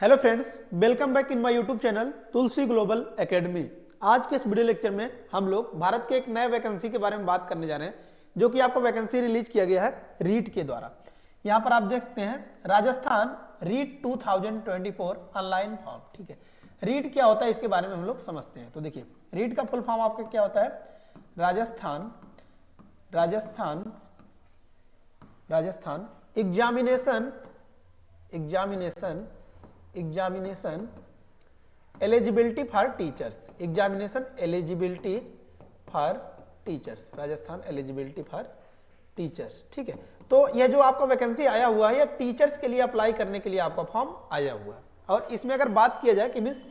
Hello friends, welcome back in my YouTube channel Tulsi global academy. आज के इस video lecture में हम लोग भारत के एक नए वैकेंसी के बारे में बात करने जा रहे हैं, जो कि आपको वैकेंसी रिलीज किया गया है रीट के द्वारा। यहाँ पर आप देख सकते हैं राजस्थान रीट 2024 ऑनलाइन फॉर्म। ठीक है, रीट क्या होता है इसके बारे में हम लोग समझते हैं। तो देखिए, रीट का फुल फॉर्म आपका क्या होता है? Rajasthan examination eligibility for teachers. Rajasthan eligibility for teachers. ठीक है, तो यह जो आपका वैकेंसी आया हुआ है, यह टीचर्स के लिए अप्लाई करने के लिए आपका फॉर्म आया हुआ है। और इसमें अगर बात किया जाए कि मीन्स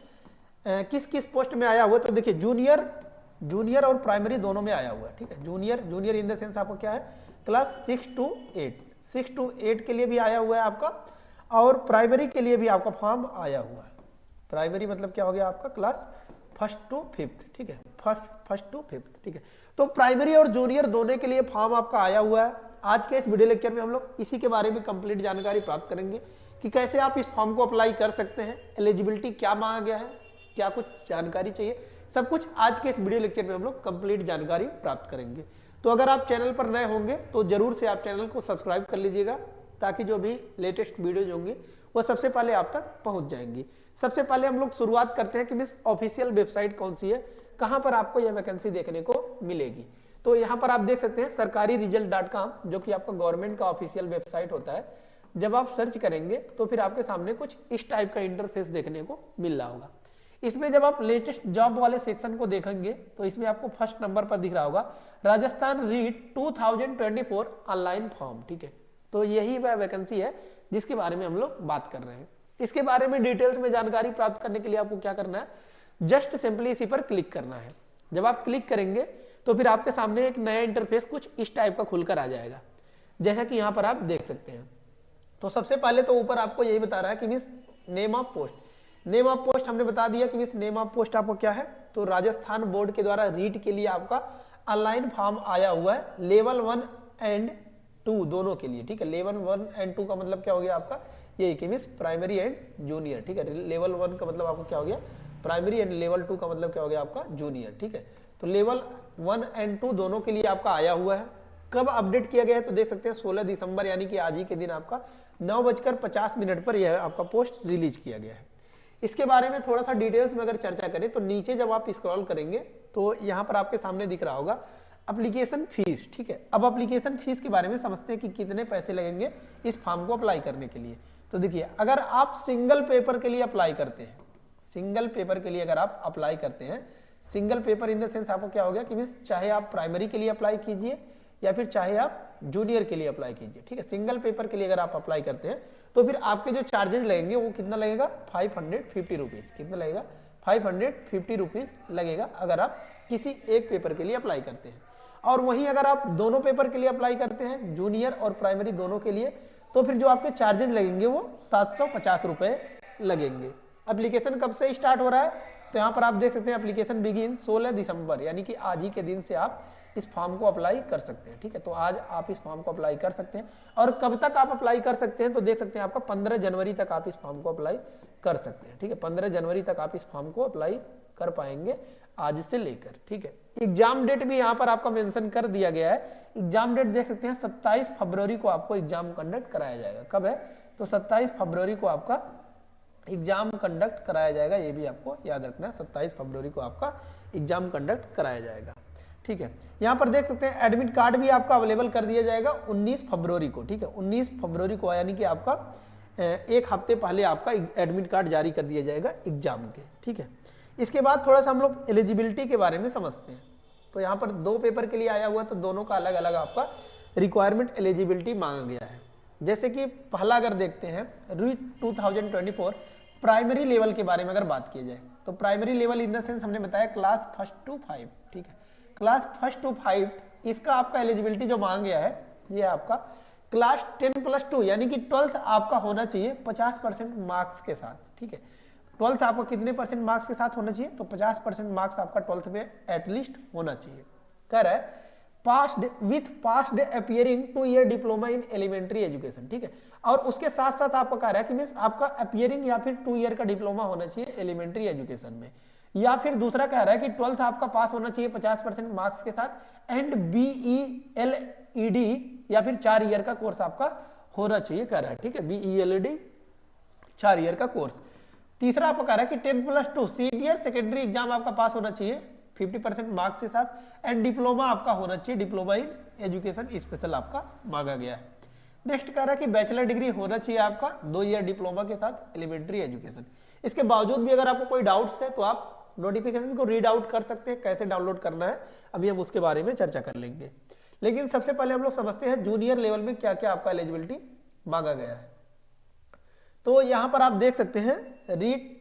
किस किस पोस्ट में आया हुआ है, तो देखिए जूनियर और प्राइमरी दोनों में आया हुआ है। ठीक है, जूनियर इन द सेंस आपको क्या है, क्लास 6 to 8 के लिए भी आया हुआ है आपका, और प्राइमरी के लिए भी आपका फॉर्म आया हुआ है। प्राइमरी मतलब क्या हो गया आपका, क्लास 1st to 5th। ठीक है, फर्स्ट टू फिफ्थ। ठीक है, तो प्राइमरी और जूनियर दोनों के लिए फॉर्म आपका आया हुआ है। आज के इस वीडियो लेक्चर में हम लोग इसी के बारे में कंप्लीट जानकारी प्राप्त करेंगे कि कैसे आप इस फॉर्म को अप्लाई कर सकते हैं, एलिजिबिलिटी क्या मांगा गया है, क्या कुछ जानकारी चाहिए, सब कुछ आज के इस वीडियो लेक्चर में हम लोग कंप्लीट जानकारी प्राप्त करेंगे। तो अगर आप चैनल पर नए होंगे तो जरूर से आप चैनल को सब्सक्राइब कर लीजिएगा, ताकि जो भी लेटेस्ट वीडियोज होंगी वो सबसे पहले आप तक पहुंच जाएंगी। सबसे पहले हम लोग शुरुआत करते हैं कि मिस ऑफिशियल वेबसाइट कौन सी है, कहां पर आपको यह वैकेंसी देखने को मिलेगी। तो यहां पर आप देख सकते हैं sarkariresult.com, जो कि आपका गवर्नमेंट का ऑफिशियल वेबसाइट होता है। जब आप सर्च करेंगे तो फिर आपके सामने कुछ इस टाइप का इंटरफेस देखने को मिल रहा होगा। इसमें जब आप लेटेस्ट जॉब वाले सेक्शन को देखेंगे तो इसमें आपको फर्स्ट नंबर पर दिख रहा होगा राजस्थान रीट 2024 ऑनलाइन फॉर्म। ठीक है, तो यही वह वैकेंसी है जिसके बारे में हम लोग बात कर रहे हैं। इसके बारे में डिटेल्स में जानकारी प्राप्त करने के लिए आपको क्या करना है, जस्ट सिंपली इसी पर क्लिक करना है। जब आप क्लिक करेंगे तो फिर आपके सामने एक नया इंटरफेस कुछ इस टाइप का खुलकर आ जाएगा, जैसा कि यहाँ पर आप देख सकते हैं। तो सबसे पहले तो ऊपर आपको यही बता रहा है कि मिस नेम ऑफ पोस्ट हमने बता दिया कि मिस नेम ऑफ पोस्ट आपको क्या है। तो राजस्थान बोर्ड के द्वारा रीट के लिए आपका ऑनलाइन फॉर्म आया हुआ है, लेवल 1 and 2 दोनों के लिए। ठीक है, लेवल 1 and 2 का मतलब क्या हो गया आपका, यही कि मिस प्राइमरी एंड जूनियर। ठीक है, लेवल 1 का मतलब आपको क्या हो गया, प्राइमरी, एंड लेवल 2 का मतलब क्या हो गया आपका, जूनियर। ठीक है, तो लेवल 1 and 2 दोनों के लिए आपका आया हुआ है। कब अपडेट किया गया है तो देख सकते हैं 16 दिसंबर, यानी कि आज ही के दिन आपका 9:50 पर यह आपका पोस्ट रिलीज किया गया है। इसके बारे में थोड़ा सा डिटेल्स में अगर चर्चा करें तो नीचे जब आप स्क्रॉल करेंगे तो यहाँ पर आपके सामने दिख रहा होगा एप्लीकेशन फीस। ठीक है, अब एप्लीकेशन फीस के बारे में समझते हैं कि कितने पैसे लगेंगे इस फॉर्म को अप्लाई करने के लिए। तो देखिए, अगर आप सिंगल पेपर के लिए अप्लाई करते हैं, single paper in the sense आपको क्या हो गया कि मीन्स चाहे आप प्राइमरी के लिए अप्लाई कीजिए या फिर चाहे आप जूनियर के लिए अप्लाई कीजिए। ठीक है, सिंगल पेपर के लिए अगर आप अप्लाई करते हैं तो फिर आपके जो चार्जेस लगेंगे वो कितना लगेगा, 550 रुपीज। कितना लगेगा, 550 रुपीज लगेगा अगर आप किसी एक पेपर के लिए अप्लाई करते हैं। और वहीं अगर आप दोनों पेपर के लिए अप्लाई करते हैं, जूनियर और प्राइमरी दोनों के लिए, तो फिर जो आपके चार्जेस लगेंगे वो 750 रुपए लगेंगे। एप्लीकेशन कब से स्टार्ट हो रहा है तो यहाँ पर आप देख सकते हैं एप्लीकेशन बिगिन 16 दिसंबर, यानी कि आज ही के दिन से आप इस फॉर्म को अप्लाई कर सकते हैं। ठीक है, तो आज आप इस फॉर्म को अप्लाई कर सकते हैं। और कब तक आप अप्लाई कर सकते हैं तो देख सकते हैं आपका 15 जनवरी तक आप इस फॉर्म को अप्लाई कर सकते हैं। ठीक है, 15 जनवरी तक आप इस फॉर्म को अप्लाई कर पाएंगे आज से लेकर। ठीक है, एग्जाम डेट भी यहाँ पर आपका मेंशन कर दिया गया है। एग्जाम डेट देख सकते हैं 27 फरवरी को आपको एग्जाम कंडक्ट कराया जाएगा। कब है तो 27 फरवरी को आपका एग्जाम कंडक्ट कराया जाएगा, ये भी आपको याद रखना है, 27 फरवरी को आपका एग्जाम कंडक्ट कराया जाएगा। ठीक है, यहाँ पर देख सकते हैं एडमिट कार्ड भी आपका अवेलेबल कर दिया जाएगा 19 फरवरी को। ठीक है, 19 फरवरी को, यानी कि आपका एक हफ्ते पहले आपका एडमिट कार्ड जारी कर दिया जाएगा एग्जाम के। ठीक है, इसके बाद थोड़ा सा हम लोग एलिजिबिलिटी के बारे में समझते हैं। तो यहाँ पर 2 पेपर के लिए आया हुआ, तो दोनों का अलग अलग आपका रिक्वायरमेंट एलिजिबिलिटी मांगा गया है। जैसे कि पहला अगर देखते हैं रीट 2024 प्राइमरी लेवल के बारे में अगर बात की जाए तो primary level in the sense हमने बताया क्लास 1st to 5। ठीक है, क्लास 1st to 5 इसका आपका एलिजिबिलिटी जो मांगा गया है ये आपका क्लास 10+2 यानी कि 12th आपका होना चाहिए 50% मार्क्स के साथ। ठीक है, 12th आपका कितने परसेंट मार्क्स के साथ होना चाहिए तो 50% मार्क्स आपका 12th में एटलीस्ट होना चाहिए। कह रहा है past appearing 2 year diploma in elementary education, ठीक है। और उसके साथ साथ आपको कह रहा है कि मीन्स आपका अपियरिंग या फिर 2 ईयर का डिप्लोमा होना चाहिए एलिमेंट्री एजुकेशन में, या फिर दूसरा कह रहा है कि 12th आपका पास होना चाहिए 50% मार्क्स के साथ एंड BELED या फिर 4 ईयर का कोर्स आपका होना चाहिए कह रहा है, ठीक है। BELED 4 ईयर का कोर्स। तीसरा आपको कह रहा है कि 10+2 सीनियर सेकेंडरी एग्जाम आपका पास होना चाहिए 50% मार्क्स के साथ एंड डिप्लोमा आपका होना चाहिए, डिप्लोमा इन एजुकेशन स्पेशल आपका मांगा गया है। नेक्स्ट कह रहा है कि बैचलर डिग्री होना चाहिए आपका 2 ईयर डिप्लोमा के साथ एलिमेंट्री एजुकेशन। इसके बावजूद भी अगर आपको कोई डाउट्स है तो आप नोटिफिकेशन को रीड आउट कर सकते हैं, कैसे डाउनलोड करना है अभी हम उसके बारे में चर्चा कर लेंगे। लेकिन सबसे पहले हम लोग समझते हैं जूनियर लेवल में क्या क्या आपका एलिजिबिलिटी मांगा गया है। तो यहां पर आप देख सकते हैं रीट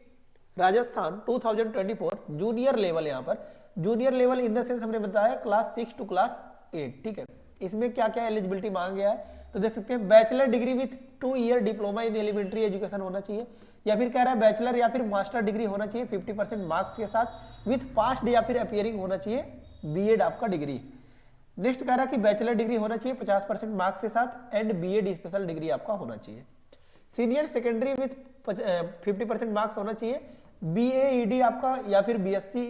राजस्थान 2024 जूनियर लेवल, यहां पर junior level in the sense हमने बताया क्लास 6 टू क्लास 8, ठीक है। इसमें क्या क्या एलिजिबिलिटी मांगा गया है तो देख सकते हैं bachelor degree with 2 year diploma in elementary education होना चाहिए, या फिर कह रहा है बैचलर या फिर मास्टर डिग्री होना चाहिए 50% मार्क्स के साथ विथ पास्ट या फिर अपियरिंग होना चाहिए बीएड आपका डिग्री। नेक्स्ट कह रहा है कि बैचलर डिग्री होना चाहिए 50% मार्क्स के साथ एंड बीएड स्पेशल डिग्री आपका होना चाहिए। सीनियर सेकेंडरी विथ 50% मार्क्स होना चाहिए, BAED आपका या फिर BSc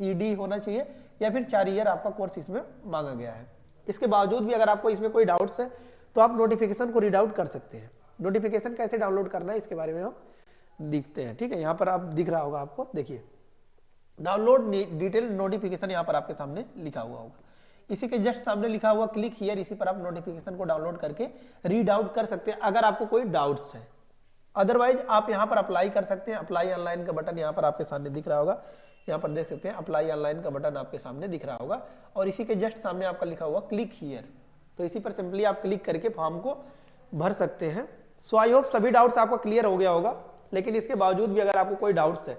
ED होना चाहिए, या फिर 4 ईयर आपका कोर्स इसमें मांगा गया है। इसके बावजूद भी अगर आपको इसमें कोई डाउट्स है तो आप नोटिफिकेशन को रीड आउट कर सकते हैं। नोटिफिकेशन कैसे डाउनलोड करना है इसके बारे में हम दिखते हैं, ठीक है। यहाँ पर आप दिख रहा होगा आपको, देखिए डाउनलोड डिटेल नोटिफिकेशन यहाँ पर आपके सामने लिखा हुआ होगा, इसी के जस्ट सामने लिखा हुआ क्लिक हियर, इसी पर आप नोटिफिकेशन को डाउनलोड करके रीड आउट कर सकते हैं अगर आपको कोई डाउट्स है। अदरवाइज आप यहाँ पर अप्लाई कर सकते हैं। अप्लाई ऑनलाइन का बटन यहाँ पर आपके सामने दिख रहा होगा, यहाँ पर देख सकते हैं अप्लाई ऑनलाइन का बटन आपके सामने दिख रहा होगा और इसी के जस्ट सामने आपका लिखा हुआ क्लिक हियर, तो इसी पर सिंपली आप क्लिक करके फॉर्म को भर सकते हैं। सो आई होप सभी डाउट्स आपका क्लियर हो गया होगा, लेकिन इसके बावजूद भी अगर आपको कोई डाउट्स है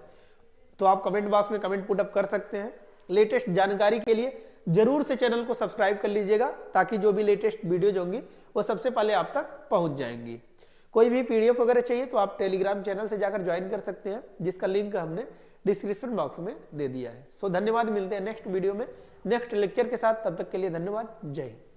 तो आप कमेंट बॉक्स में कमेंट पुट अप कर सकते हैं। लेटेस्ट जानकारी के लिए जरूर से चैनल को सब्सक्राइब कर लीजिएगा ताकि जो भी लेटेस्ट वीडियोज होंगी वो सबसे पहले आप तक पहुंच जाएंगी। कोई भी PDF वगैरह चाहिए तो आप टेलीग्राम चैनल से जाकर ज्वाइन कर सकते हैं, जिसका लिंक हमने डिस्क्रिप्शन बॉक्स में दे दिया है। सो धन्यवाद, मिलते हैं नेक्स्ट वीडियो में नेक्स्ट लेक्चर के साथ, तब तक के लिए धन्यवाद, जय हिंद।